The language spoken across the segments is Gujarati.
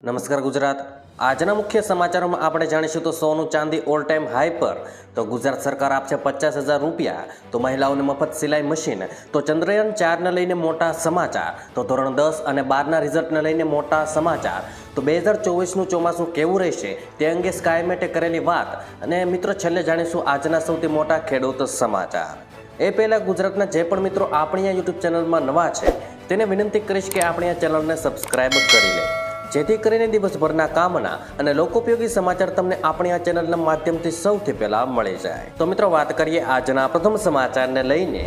નમસ્કાર ગુજરાત. આજના મુખ્ય સમાચારોમાં આપણે જાણીશું તો સોનું ચાંદી ઓલ ટાઈમ હાઈ પર, તો ગુજરાત સરકાર આપશે 50,000 રૂપિયા, તો મહિલાઓને મફત સિલાઈ મશીન, તો ચંદ્રયાન 4ને લઈને મોટા સમાચાર, તો ધોરણ 10 અને 12ના રિઝલ્ટને લઈને મોટા સમાચાર, તો 2024નું ચોમાસું કેવું રહેશે તે અંગે સ્કાયમેટે કરેલી વાત, અને મિત્રો છેલ્લે જાણીશું આજના સૌથી મોટા ખેડૂત સમાચાર. એ પહેલાં ગુજરાતના જે પણ મિત્રો આપણી આ યુટ્યુબ ચેનલમાં નવા છે તેને વિનંતી કરીશ કે આપણી આ ચેનલને સબસ્ક્રાઈબ કરી લે, જેથી કરીને દિવસભરના કામના અને લોકોપયોગી સમાચાર તમને આપણી આ ચેનલના માધ્યમથી સૌથી પહેલા મળી જાય. તો મિત્રો વાત કરીએ આજના પ્રથમ સમાચારને લઈને.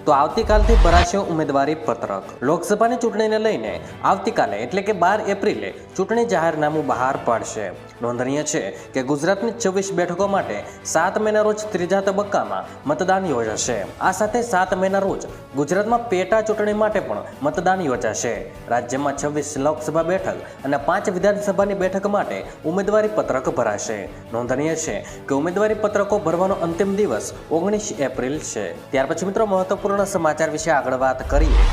તો આવતીકાલથી ભરાશે ઉમેદવારી પત્રક. લોકસભાની ચૂંટણીને લઈને આવતીકાલે એટલે કે 12 એપ્રિલે ચૂંટણી જાહેરનામું બહાર પાડશે. નોંધનીય છે કે ગુજરાતની 26 બેઠકો માટે 7 મેના રોજ ત્રીજા તબક્કામાં મતદાન યોજાશે. આ સાથે 7 મેના રોજ ગુજરાતમાં પેટા ચૂંટણી માટે પણ મતદાન યોજાશે. રાજ્યમાં 26 લોકસભા બેઠક અને 5 વિધાનસભાની બેઠક માટે ઉમેદવારી પત્રક ભરાશે. નોંધનીય છે કે ઉમેદવારી પત્રકો ભરવાનો અંતિમ દિવસ 19 એપ્રિલ છે. ત્યાર પછી મિત્રો મહત્વપૂર્ણ સમાચાર વિશે આગળ વાત કરીએ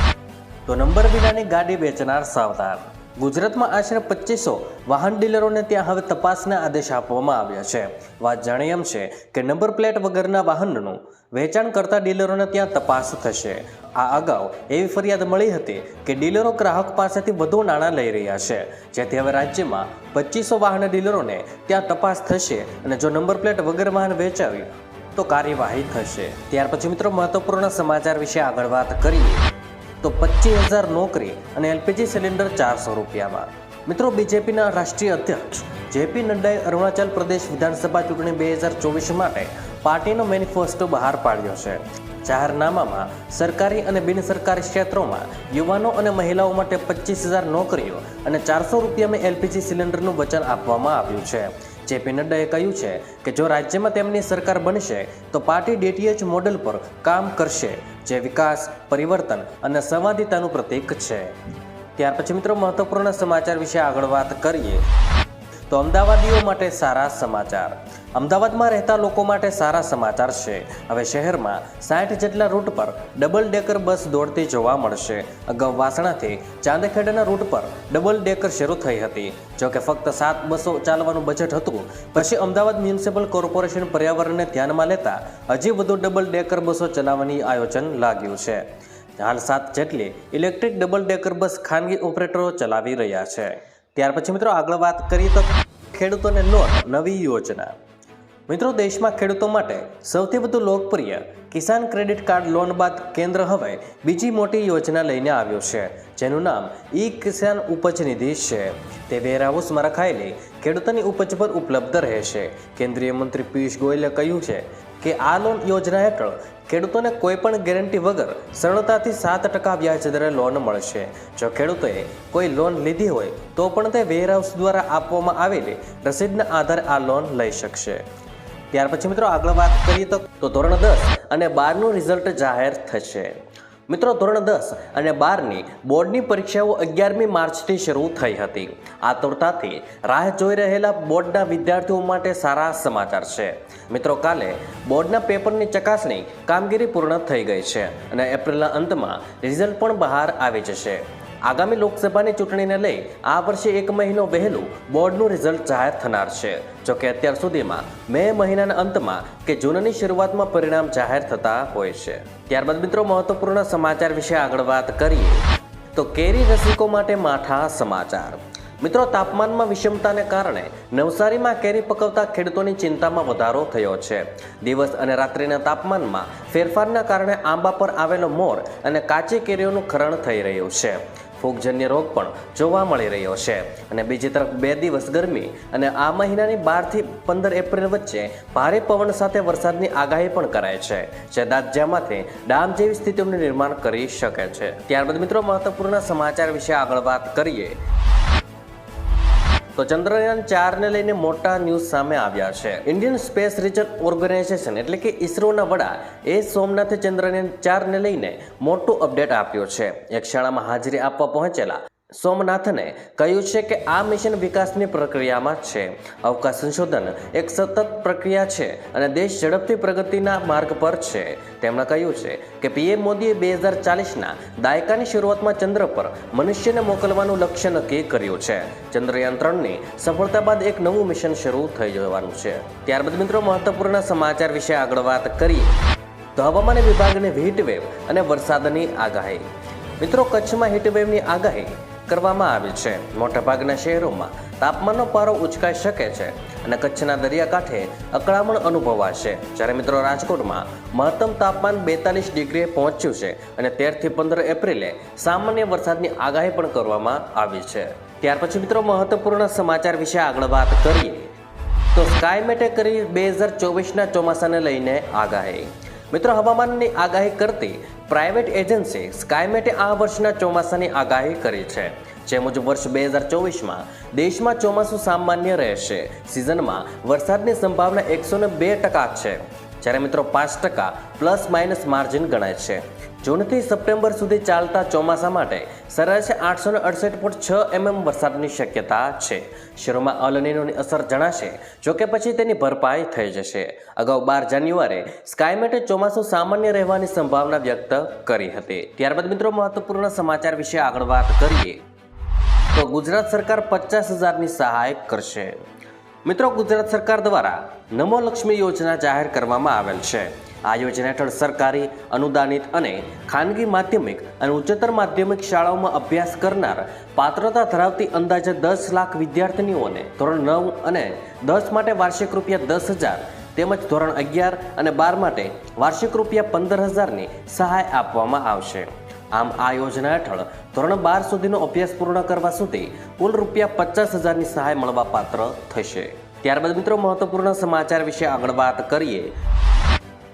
તો નંબર વિનાની ગાડી વેચનાર સાવધાન. ગુજરાતમાં આશરે 2500 વાહન ડીલરોને ત્યાં હવે તપાસના આદેશ આપવામાં આવ્યા છે. વાત જાણીએ એમ છે કે નંબર પ્લેટ વગરના વાહનનું વેચાણ કરતા ડીલરોને ત્યાં તપાસ થશે. આ અગાઉ એવી ફરિયાદ મળી હતી કે ડીલરો ગ્રાહક પાસેથી વધુ નાણાં લઈ રહ્યા છે, જેથી હવે રાજ્યમાં 2500 વાહન ડીલરોને ત્યાં તપાસ થશે અને જો નંબર પ્લેટ વગર વાહન વેચાવ્યું તો કાર્યવાહી થશે. ત્યાર પછી મિત્રો મહત્વપૂર્ણ સમાચાર વિશે આગળ વાત કરીએ તો 25,000 નોકરી અને એલપીજી સિલિન્ડર 400 રૂપિયામાં. મિત્રો બીજેપીના રાષ્ટ્રીય અધ્યક્ષ જેપી નડ્ડાએ અરુણાચલ પ્રદેશ વિધાનસભા ચૂંટણી 2024 માટે પાર્ટીનો મેનિફેસ્ટો બહાર પાડ્યો છે. જાહેરનામામાં સરકારી અને બિનસરકારી ક્ષેત્રોમાં યુવાનો અને મહિલાઓ માટે 25,000 નોકરીઓ અને 400 રૂપિયામાં એલપીજી સિલિન્ડરનું વચન આપવામાં આવ્યું છે. જેપી નડ્ડાએ કહ્યું છે કે જો રાજ્યમાં તેમની સરકાર બનશે તો પાર્ટી ડીટીએચ મોડેલ પર કામ કરશે, જે વિકાસ, પરિવર્તન અને સંવાદિતાનું પ્રતીક છે. ત્યાર પછી મિત્રો મહત્વપૂર્ણ સમાચાર વિશે આગળ વાત કરીએ તો અમદાવાદીઓ માટે સારા સમાચાર. અમદાવાદમાં રહેતા લોકો માટે સારા સમાચાર છે. હવે શહેરમાં 60 જેટલા રૂટ પર ડબલ ડેકર બસ દોડતી જોવા મળશે. અગાઉ વાસણાથી ચાંદખેડાના રૂટ પર ડબલ ડેકર શરૂ થઈ હતી, જો કે ફક્ત 7 બસો ચાલવાનું બજેટ હતું. પછી અમદાવાદ મ્યુનિસિપલ કોર્પોરેશન પર્યાવરણને ધ્યાનમાં લેતા હજી વધુ ડબલ ડેકર બસો ચલાવવાની આયોજન લાગ્યું છે. હાલ 7 જેટલી ઇલેક્ટ્રિક ડબલ ડેકર બસ ખાનગી ઓપરેટરો ચલાવી રહ્યા છે. ત્યાર પછી મિત્રો આગળ વાત કરીએ તો ખેડૂતોને લોન નવી યોજના. મિત્રો દેશમાં ખેડૂતો માટે સૌથી વધુ લોકપ્રિય કિસાન ક્રેડિટ કાર્ડ લોન બાદ કેન્દ્ર હવે બીજી મોટી યોજના લઈને આવ્યું છે, જેનું નામ ઈ કિસાન ઉપજ નિધિ છે. તે વેરહાઉસમાં રખાયેલી ખેડૂતોની ઉપજ પર ઉપલબ્ધ રહેશે. કેન્દ્રીય મંત્રી પિયુષ ગોયલે કહ્યું છે કે આ લોન યોજના હેઠળ ખેડૂતોને કોઈપણ ગેરંટી વગર સરળતાથી 7% વ્યાજ દરે લોન મળશે. જો ખેડૂતોએ કોઈ લોન લીધી હોય તો પણ તે વેરહાઉસ દ્વારા આપવામાં આવેલી રસીદના આધારે આ લોન લઈ શકશે. ત્યાર પછી મિત્રો આગળ વાત કરીએ તો ધોરણ 10 અને 12નું રિઝલ્ટ જાહેર થશે. મિત્રો ધોરણ 10 અને 12ની બોર્ડની પરીક્ષાઓ 11મી માર્ચથી શરૂ થઈ હતી. આતુરતાથી રાહ જોઈ રહેલા બોર્ડના વિદ્યાર્થીઓ માટે સારા સમાચાર છે. મિત્રો કાલે બોર્ડના પેપરની ચકાસણી કામગીરી પૂર્ણ થઈ ગઈ છે અને એપ્રિલના અંતમાં રિઝલ્ટ પણ બહાર આવી જશે. આગામી લોકસભાની ચૂંટણીને લઈ આ વર્ષે 1 મહિનો વહેલું બોર્ડનું રિઝલ્ટ જાહેર થનાર છે. જોકે અત્યાર સુધીમાં મે મહિનાના અંતમાં કે જૂનની શરૂઆતમાં પરિણામ જાહેર થતા હોય છે. ત્યારબાદ મિત્રો મહત્વપૂર્ણ સમાચાર વિશે આગળ વાત કરીએ તો કેરી રસિકો માટે માઠા સમાચાર. મિત્રો તાપમાનમાં વિષમતાને કારણે નવસારીમાં કેરી પકવતા ખેડૂતોની ચિંતામાં વધારો થયો છે. દિવસ અને રાત્રિના તાપમાનમાં ફેરફારના કારણે આંબા પર આવેલો મોર અને કાચી કેરીઓનું ખરણ થઈ રહ્યું છે. ફૂગજન્ય રોગ પણ જોવા મળી રહ્યો છે અને બીજી તરફ 2 દિવસ ગરમી અને આ મહિનાની 12 થી 15 એપ્રિલ વચ્ચે ભારે પવન સાથે વરસાદની આગાહી પણ કરાય છે, જે દાજ્યામાંથી ડામ જેવી સ્થિતિઓનું નિર્માણ કરી શકે છે. ત્યારબાદ મિત્રો મહત્વપૂર્ણ સમાચાર વિશે આગળ વાત કરીએ તો ચંદ્રયાન 4ને લઈને મોટા ન્યૂઝ સામે આવ્યા છે. ઇન્ડિયન સ્પેસ રિસર્ચ ઓર્ગેનાઇઝેશન એટલે કે ઇસરોના વડા સોમનાથે ચંદ્રયાન 4ને લઈને મોટું અપડેટ આપ્યો છે. એક શાળામાં હાજરી આપવા પહોંચેલા સોમનાથને કહ્યું છે કે આ મિશન વિકાસની પ્રક્રિયામાં છે. અવકાશ સંશોધન એક સતત પ્રક્રિયા છે અને દેશ ઝડપથી પ્રગતિના માર્ગ પર છે. તેમણે કહ્યું છે કે પીએમ મોદીએ 2040ના દાયકાની શરૂઆતમાં ચંદ્ર પર મનુષ્યને મોકલવાનું લક્ષ્ય નક્કી કર્યું છે. ચંદ્રયાન 3ની સફળતા બાદ એક નવું મિશન શરૂ થઈ જવાનું છે. ત્યારબાદ મિત્રો મહત્વપૂર્ણ સમાચાર વિશે આગળ વાત કરીએ તો હવામાન વિભાગની હીટવેવ અને વરસાદની આગાહી. મિત્રો કચ્છમાં હીટવેવની આગાહી કરવામાં આવી છે. મોટાભાગના શહેરોમાં તાપમાનનો પારો ઉંચકાઈ શકે છે અને કચ્છના દરિયાકાંઠે અકળામણ અનુભવાશે. જ્યારે મિત્રો રાજકોટમાં મહત્તમ તાપમાન 42 ડિગ્રીએ પહોંચ્યું છે અને 13થી 15 એપ્રિલે સામાન્ય વરસાદની આગાહી પણ કરવામાં આવી છે. ત્યાર પછી મિત્રો મહત્વપૂર્ણ સમાચાર વિશે આગળ વાત કરીએ તો સ્કાયમેટે કરી 2024ના ચોમાસાને લઈને આગાહી. મિત્રો હવામાનની આગાહી કરતી પ્રાઇવેટ એજન્સી સ્કાયમેટે આ વર્ષના ચોમાસાની આગાહી કરી છે. જે મુજબ વર્ષ 2024માં દેશમાં ચોમાસું સામાન્ય રહેશે. સિઝનમાં વરસાદની સંભાવના 102% છે, જ્યારે મિત્રો 5% પ્લસ માઇનસ માર્જિન ગણાય છે. જૂનથી સપ્ટેમ્બર સુધી ચાલતા ચોમાસા માટે સરેરાશ 868.6 mm વરસાદની શક્યતા છે. શહેરોમાં અલ નીનોની અસર જણાશે, જોકે પછી તેની ભરપાઈ થઈ જશે. અગાઉ 12 જાન્યુઆરીએ સ્કાયમેટે ચોમાસું સામાન્ય રહેવાની સંભાવના વ્યક્ત કરી હતી. ત્યારબાદ મિત્રો મહત્વપૂર્ણ સમાચાર વિશે આગળ વાત કરીએ તો ગુજરાત સરકાર 50,000ની સહાય કરશે. મિત્રો ગુજરાત સરકાર દ્વારા નમો લક્ષ્મી યોજના જાહેર કરવામાં આવેલ છે. આ યોજના હેઠળ સરકારી, અનુદાનિત અને ખાનગી માધ્યમિક અને ઉચ્ચતર માધ્યમિક શાળાઓમાં અભ્યાસ કરનાર પાત્રતા ધરાવતી અંદાજે 10 લાખ વિદ્યાર્થીનીઓને ધોરણ 9 અને 10 માટે વાર્ષિક ₹10,000 તેમજ ધોરણ 11 અને 12 માટે વાર્ષિક ₹15,000ની સહાય આપવામાં આવશે. આમ આ યોજના હેઠળ ધોરણ 12 સુધીનો અભ્યાસ પૂર્ણ કરવા સુધી કુલ ₹50,000ની સહાય મળવા પાત્ર થશે. ત્યારબાદ મિત્રો મહત્વપૂર્ણ સમાચાર વિશે આગળ વાત કરીએ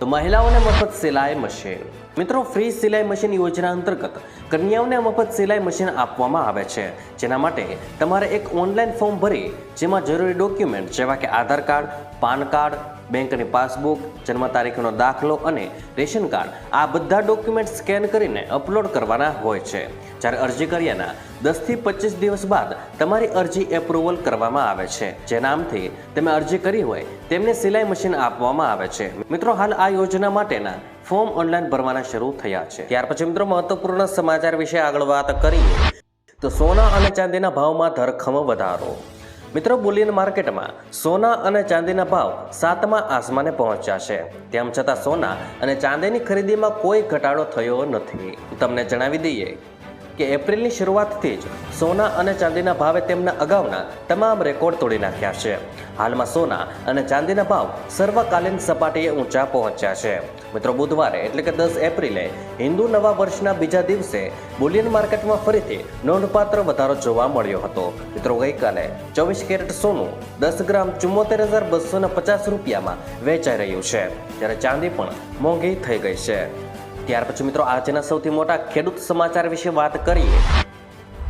તો મહિલાઓને મફત સિલાઈ મશીન. મિત્રો ફ્રી સિલાઈ મશીન યોજના અંતર્ગત કન્યાઓને મફત સિલાઈ મશીન આપવામાં આવે છે. જેના માટે તમારે એક ઓનલાઈન ફોર્મ ભરી જેમાં જરૂરી ડોક્યુમેન્ટ જેવા કે આધાર કાર્ડ, પાન કાર્ડ, બેંકની પાસબુક, જન્મ તારીખનો દાખલો અને રેશન કાર્ડ આ બધા ડોક્યુમેન્ટ સ્કેન કરીને અપલોડ કરવાના હોય છે. જ્યારે અરજી કર્યાના 10થી 25 દિવસ બાદ તમારી અરજી એપ્રુવલ કરવામાં આવે છે. જે નામથી તમે અરજી કરી હોય તેમને સિલાઈ મશીન આપવામાં આવે છે. મિત્રો હાલ આ યોજના માટેના ફોર્મ ઓનલાઈન ભરવાના શરૂ થયા છે. ત્યાર પછી મિત્રો મહત્વપૂર્ણ સમાચાર વિશે આગળ વાત કરીએ તો સોના અને ચાંદીના ભાવમાં ધરખમ વધારો. મિત્રો બુલિયન માર્કેટમાં સોના અને ચાંદીના ભાવ 7મા આસમાને પહોંચ્યા છે. તેમ છતાં સોના અને ચાંદીની ખરીદીમાં કોઈ ઘટાડો થયો નથી. તમને જણાવી દઈએ કે એપ્રિલની શરૂઆતથી જ સોના અને ચાંદીના ભાવે તેમના અગાઉના તમામ રેકોર્ડ તોડી નાખ્યા છે. હાલમાં સોના અને ચાંદીના ભાવ સર્વકાલીન સપાટીએ ઊંચા પહોંચ્યા છે. મિત્રો બુધવારે એટલે કે 10 એપ્રિલે હિન્દુ નવા વર્ષના બીજા દિવસે બુલિયન માર્કેટમાં ફરીથી નોંધપાત્ર વધારો જોવા મળ્યો હતો. મિત્રો ગઈકાલે 24 કેરેટ સોનું 10 ગ્રામ ₹74,250 વેચાઈ રહ્યું છે, જ્યારે ચાંદી પણ મોંઘી થઈ ગઈ છે. ત્યાર પછી મિત્રો આજના સૌથી મોટા ખેડૂત સમાચાર વિશે વાત કરીએ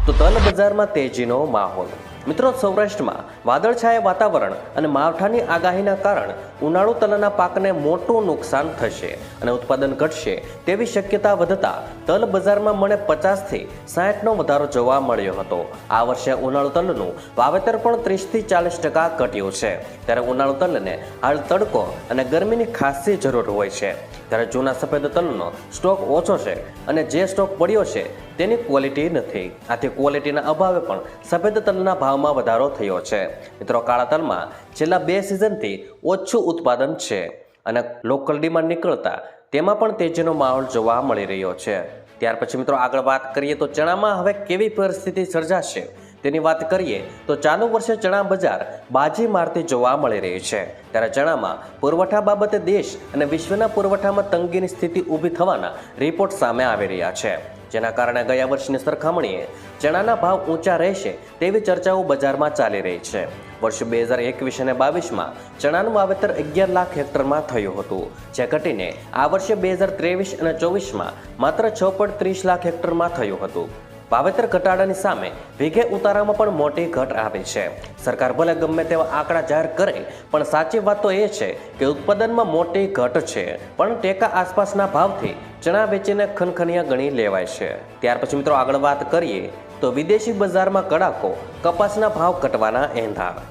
તો તલ બજારમાં તેજીનો માહોલ. મિત્રો સૌરાષ્ટ્રમાં વાદળછાયા વાતાવરણ અને માવઠાની આગાહીના કારણે ઉનાળુ તલના પાકને મોટું નુકસાન થશે અને ઉત્પાદન ઘટશે તેવી શક્યતા વધતા તલ બજારમાં મને 50થી 60નો વધારો જોવા મળ્યો હતો. આ વર્ષે ઉનાળુ તલનું વાવેતર પણ 30થી 40% ઘટ્યું છે. ત્યારે ઉનાળુ તલને હાલ તડકો અને ગરમીની ખાસી જરૂર હોય છે. ત્યારે જૂના સફેદ તલનો સ્ટોક ઓછો છે અને જે સ્ટોક પડ્યો છે તેની ક્વોલિટી નથી. આથી ક્વોલિટીના અભાવે પણ સફેદ તલના ભાવમાં વધારો થયો છે. મિત્રો કાળા તલમાં છેલ્લા 2 સિઝનથી ઓછું ઉત્પાદન છે અને લોકલ ડિમાન્ડ નીકળતા તેમાં પણ તેજીનો માહોલ જોવા મળી રહ્યો છે. ત્યાર પછી મિત્રો આગળ વાત કરીએ તો ચણામાં હવે કેવી પરિસ્થિતિ સર્જાશે તેની વાત કરીએ તો ચાલુ વર્ષે ચણા બજાર બાજી મારતી જોવા મળી રહી છે. ત્યારે ચણામાં પુરવઠા બાબતે દેશ અને વિશ્વના પુરવઠામાં તંગીની સ્થિતિ ઊભી થવાના રિપોર્ટ સામે આવી રહ્યા છે. જેના કારણે ગયા વર્ષની સરખામણીએ ચણાના ભાવ ઊંચા રહેશે તેવી ચર્ચાઓ બજારમાં ચાલી રહી છે. વર્ષ 2021 અને 22માં ચણાનું વાવેતર 11 લાખ હેક્ટરમાં થયું હતું, જે ઘટીને આ વર્ષે 2023 અને 24માં માત્ર 6.30 લાખ હેક્ટરમાં થયું હતું. વાવેતર ઘટાડાની સામે વીઘે ઉતારામાં પણ મોટી ઘટ આવી છે. સરકાર ભલે ગમે તેવા આંકડા જાહેર કરે પણ સાચી વાત તો એ છે કે ઉત્પાદનમાં મોટી ઘટ છે, પણ ટેકા આસપાસના ભાવથી ચણા વેચીને ખનખનિયા ગણી લેવાય છે. ત્યાર પછી મિત્રો આગળ વાત કરીએ તો વિદેશી બજારમાં કડાકો, કપાસના ભાવ ઘટવાના એંધાણ.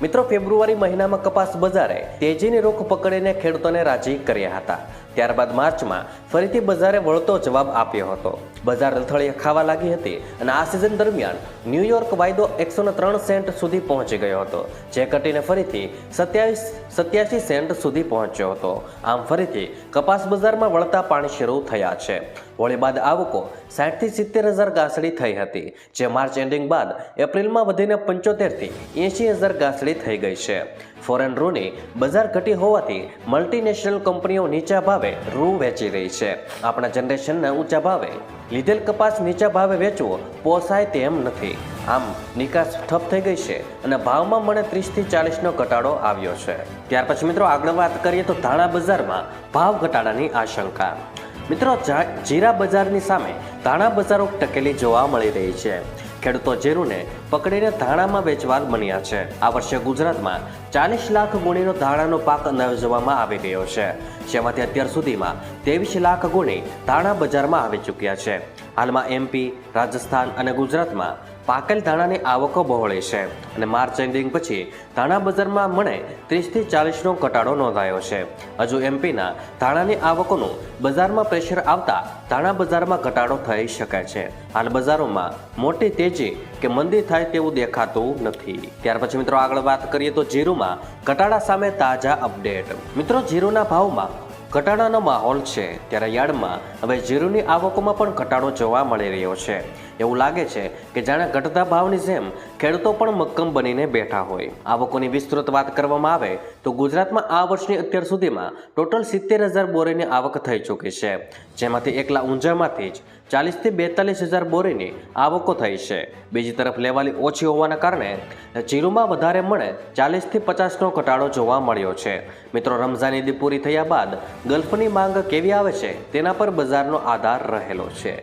મિત્રો, ફેબ્રુઆરી મહિનામાં કપાસ બજારે તેજીની રૂખ પકડીને ખેડૂતોને રાજી કર્યા હતા. ત્યારબાદ માર્ચમાં ફરીથી બજારે વળતો જવાબ આપ્યો હતો. બજાર લથડીએ ખાવા લાગી હતી અને આ સિઝન દરમિયાન ન્યૂયોર્ક વાયદો 103 સેન્ટ સુધી પહોંચી ગયો હતો, જે ઘટીને ફરીથી 87 સેન્ટ સુધી પહોંચ્યો હતો. આમ ફરીથી કપાસ બજારમાં વળતા પાણી શરૂ થયા છે. હોળી બાદ આવકો 60 થી 70 હજાર ગાંસડી થઈ હતી, જે માર્ચ એન્ડિંગ બાદ એપ્રિલમાં વધીને 75 થી 80 હજાર ગાંસડી થઈ ગઈ છે. ફોરેન રૂની બજાર ઘટી હોવાથી મલ્ટીનેશનલ કંપનીઓ નીચા ભાવે રૂ વેચી રહી છે. આપણા જનરેશનના ઊંચા ભાવે લીધેલ કપાસ નીચા ભાવે વેચવો પોસાય તેમ નથી. આમ નિકાસ ઠપ થઈ ગઈ છે અને ભાવમાં મને 30 થી 40નો ઘટાડો આવ્યો છે. ત્યાર પછી મિત્રો આગળ વાત કરીએ તો ધાણા બજારમાં ભાવ ઘટાડાની આશંકા. મિત્રો, જીરા બજારની સામે ધાણા બજારો ટકેલી જોવા મળી રહી છે. ખેડૂતો જીરુને પકડીને ધાણામાં વેચવા બન્યા છે. આ વર્ષે ગુજરાતમાં 40 લાખ ગુણીનો ધાણાનો પાક અંદાજવામાં આવી રહ્યો છે, જેમાંથી અત્યાર સુધીમાં 23 લાખ ગુણી ધાણા બજારમાં આવી ચૂક્યા છે. હાલમાં MP, રાજસ્થાન અને ગુજરાતમાં પાકેલ ધાણાની આવકો બહોળી છે અને માર્ચ એન્ડિંગ પછી ધાણા બજારમાં મને 30 થી 40નો ઘટાડો નોંધાયો છે. હજુ MPના ધાણાની આવકોનું બજારમાં પ્રેશર આવતા ધાણા બજારમાં ઘટાડો થઈ શકે છે. હાલ બજારોમાં મોટી તેજી કે મંદી થાય તેવું દેખાતું નથી. ત્યાર પછી મિત્રો આગળ વાત કરીએ તો જીરુમાં ઘટાડા સામે તાજા અપડેટ. મિત્રો, જીરુના ભાવમાં ઘટાડાનો માહોલ છે, ત્યારે યાર્ડમાં હવે જીરુની આવકોમાં પણ ઘટાડો જોવા મળી રહ્યો છે. એવું લાગે છે કે જાણે ઘટતા ભાવની જેમ ખેડૂતો પણ મક્કમ બનીને બેઠા હોય. આવકોની વિસ્તૃત વાત કરવામાં આવે તો ગુજરાતમાં આ વર્ષની અત્યાર સુધીમાં ટોટલ 70,000 બોરીની આવક થઈ ચૂકી છે, જેમાંથી એકલા ઊંઝામાંથી જ 40 થી 42,000 બોરીની આવકો થઈ છે. બીજી તરફ લેવાલી ઓછી હોવાના કારણે જીરુમાં વધારે મળે 40 થી 50નો ઘટાડો જોવા મળ્યો છે. મિત્રો, રમઝાન ઈદ પૂરી થયા બાદ ગલ્ફની માંગ કેવી આવે છે તેના પર બજારનો આધાર રહેલો છે.